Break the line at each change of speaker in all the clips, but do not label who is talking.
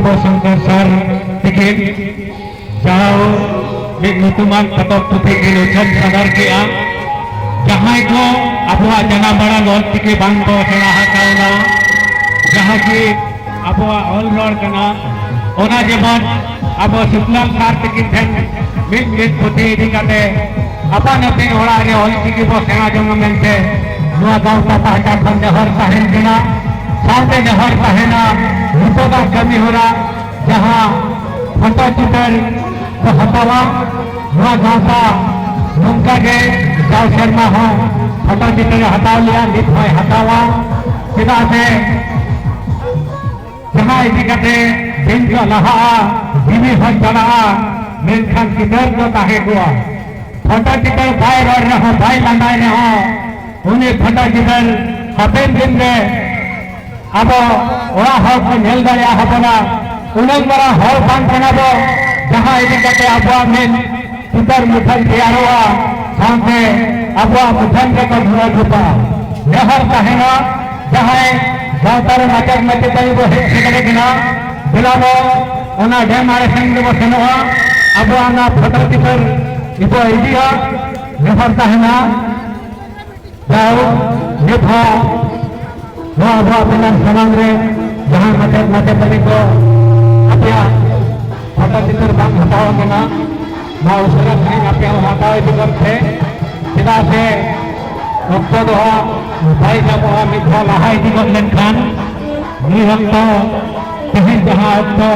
अबो Shankar sir तिकिन जाओ नुतुमान पतक पुथि विलोचन सदर के जहां को अब जना बड़ा लोल तिके बांग को सेड़ा हकावना जहां की अब ऑल रोड कना ओना जेमन अब सुखलाल सर तिकिन ठेन मिट पुथि इदी काते अपन अपने ओड़ा रे ऑल तिके बो सेड़ा जंग मेनते नुआ गांव पाहटा खन नेहर तहन कना साथे नेहर तहना नितोगा कमी होरा जहां फोटो चित्र को हटावा नुआ गांव नौका के जाओ शर्मा हो फोटो चित्र हटाव लिया नित होय हटावा सीधा से जहां इदी काते दिन को लहा दिवी हो चला मेनखान किधर को ताहे गुआ फोटो चित्र भाई रोड रहो भाई लंडाई रहो उन्हें फोटो चित्र हपेन दिन रे अब ओरा हर को नेल दाया हबना उन्हें बड़ा हर बांग कनाबो जहां इदी काते अबवा मेन चित्र मुठन तैयारवा साथे अबवा मुठन के को धुआ धुपा नेहर तहना जहां गावतार माचक मते तई बो हेड सेकड़े बिना बिलाबो ओना डेम आरे संग बो सेनवा अबवा ना फोटो चित्र इबो इदिया नेहर तहना जाओ नेफा वा वा बिना समान रे जहां मते तई को अपया फोटो चित्र बांग हटाओ केना मा उसरा नहीं अपया हटाओ इदी करते सीधा से वक्त दो भाई जब मिथ्या लहाई दी गलन खान नि हक्तो तेहन जहां तो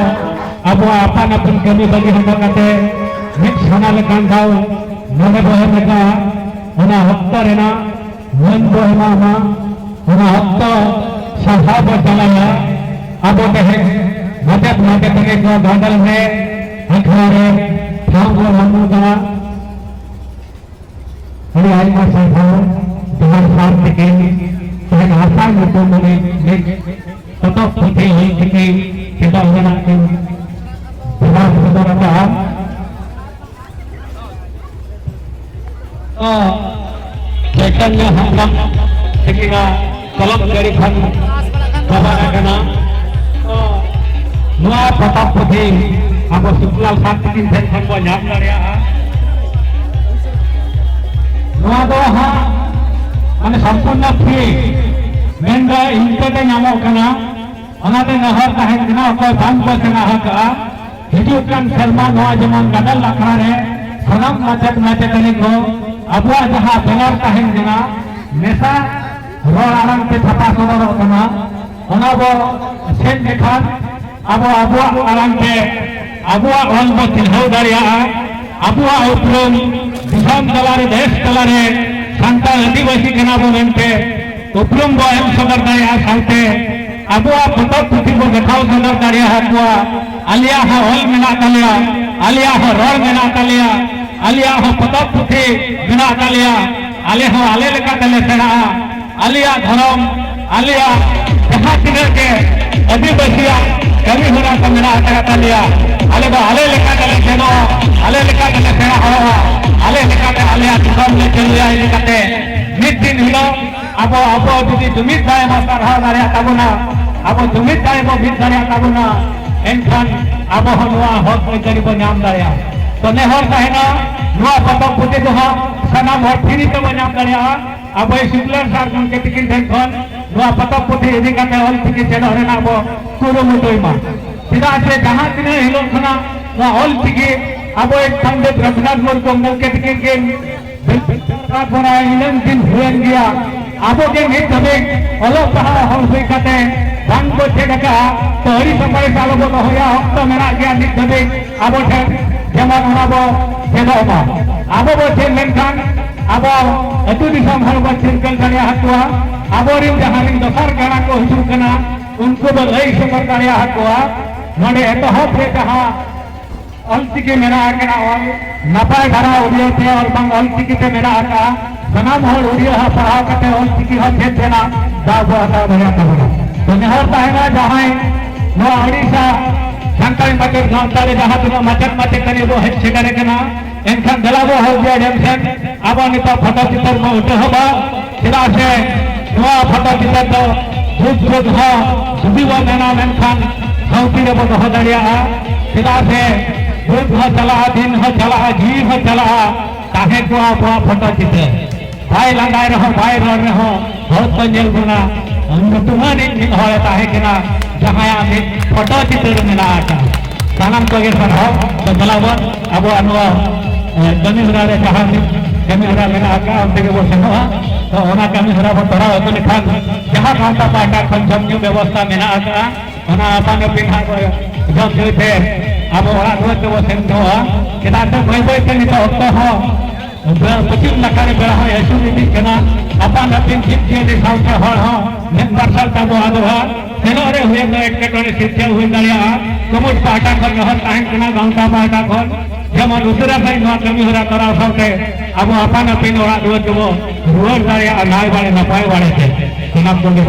अब अपन अपन कमी बगी हम कते मिट सोना लकान दाव मने बहे लगा ओना हक्तो रेना मन बहे मामा ओना हक्तो सभा पर चलाया अब तेहन मते तने को गांडल में अखबारे थाम को ममुदा अरे आई मा सभा जहां साथ के तहन आशा में तो मने ततो पुथे होई के केदा होना के बिना बदरता चैतन्य हम तेकिना कलम गरी खन बाबा कना नुआ पता पुथे अब सुखलाल साथ के ठन खन को नाम लड़या नुआ दो हा माने संपूर्ण फ्री मेनदा इनके नामो कना ओनाते नहर तहन कना को बांग को कना हका हिजु कान शर्मा नुआ जमन गदल लखा रे सनम मचक मते तने को अबवा जहां बेनर तहन कना नेसा रोड आरंग पे छपा सदर कना ओना बो सेन देखान अब अबवा आरंग पे अबवा ऑल बो चिन्हाव दारिया अबवा उपलम दिसम तलारे देश तलारे सांताल आदिवासी कना बो मेनते उपलम बो एम सदर दारिया साथे अबवा फोटो पुथि बो देखाव सदर दारिया हकुआ आलिया हा ऑल मेना तलिया आलिया हा रोड मेना तलिया आलिया हा फोटो पुथि मेना तलिया आले हो आले लेका तले सेड़ा आलिया धरम आलिया जहां तिने के आदिवासिया कभी होना तो मेरा आता तलिया आले बा आले लेका तले सेनो आले लेका तले सेड़ा हो आले लेका तले आलिया धरम ले चलिया लेकाते मिट दिन हिलो अब जुदी जुमित दाय माता रहा दारिया ताबुना अब जुमित दाय बो बित दारिया ताबुना एनखान अब हनुआ हक को जरिबो नाम दारिया तो नेहर कहना नुआ पतक पुते जो सनाम हर फिरी तो नाम दारिया अब शुक्लर सर कोन के तिकिन ठन खन नुआ पतक पुते इदी काते ऑल तिकिन चेन हरेना बो कुरो मुटोइमा सीधा से जहां तिने हिलो खना नुआ ऑल तिकि अब एक पंडित रघुनाथ मुर्मू को के तिकिन के रात बना इलन दिन हुएन गया आबो के नित हबे ओलो पहा हम हुई काते बांग को छेडका तो हरि सफाई सालो को होया हक्त मेरा गया नित हबे आबो ठे जेमन होनाबो सेबोमा आबो बो छे मेनखान आबो अतु दिसम हर बो छिनकल दारिया हकुआ आबो रिम जहां रिम दसर गाना को हिजु कना उनको बो लई सफर दारिया हकुआ नोडे एतहब रे जहां ऑलचिकी मेरा आकना ऑल नपाय धारा उड़ियो थे और बांग ऑलचिकी ते मेरा आका सनाम हर उड़ियो हा पढ़ाव कते ऑलचिकी हा थे देना दाबो हटा भरिया तबना तो नेहर तहना जहां नो ओडिशा संकल मते गांवतारे जहां तुनो मचक मते कने बो हेड सेगरे कना एनखान दलाबो हो गया डेमसन आबो नितो फोटो चित्र में उठे होबा सीधा से नो फोटो चित्र तो झूठ झूठ हो सुबीवा मेना मेनखान सौती रे बो दोहो दाड़ियागा चेदा से भूत हो चला दिन हो चला जी हो चला ताहे को आप फोटो चित्र बाय लगाए रहो बाय रोड रहो बहुत को जेल बना तुम्हारी हड़े ताहे के ना जहाँ फोटो चित्र मेला आका सानाम को सरहो तो चलाबो अब अनुवा कमी हरा रे जहाँ कमी हरा मेला आका हम तेगे वो सेनोआ तो ओना कमी हरा बो तोरा तो निखान जहाँ कांता पाटा खन जमजू व्यवस्था मेला आका ओना अपन पिन्हा को जब जोते अब ओरा दुआ वो सेनोआ केदा तो कोई कोई के तो होतो हो पश्चिम नकारे बेड़ा हो ऐसु नीति केना अपन अपन चित्ते दे साउते हर हो नेमबारसल तबो आदवा सेनोरे हुए न एकटोरे सिद्धे हुए दलिया कमुट पाटा कर रहत ताहन केना गांता पाटा कर जेमन उतरा भाई न कमी हरा करा साउते अब अपन अपन ओरा दुआ जबो रोड दलिया नाय बाड़े नपाय बाड़े थे केना कोंडे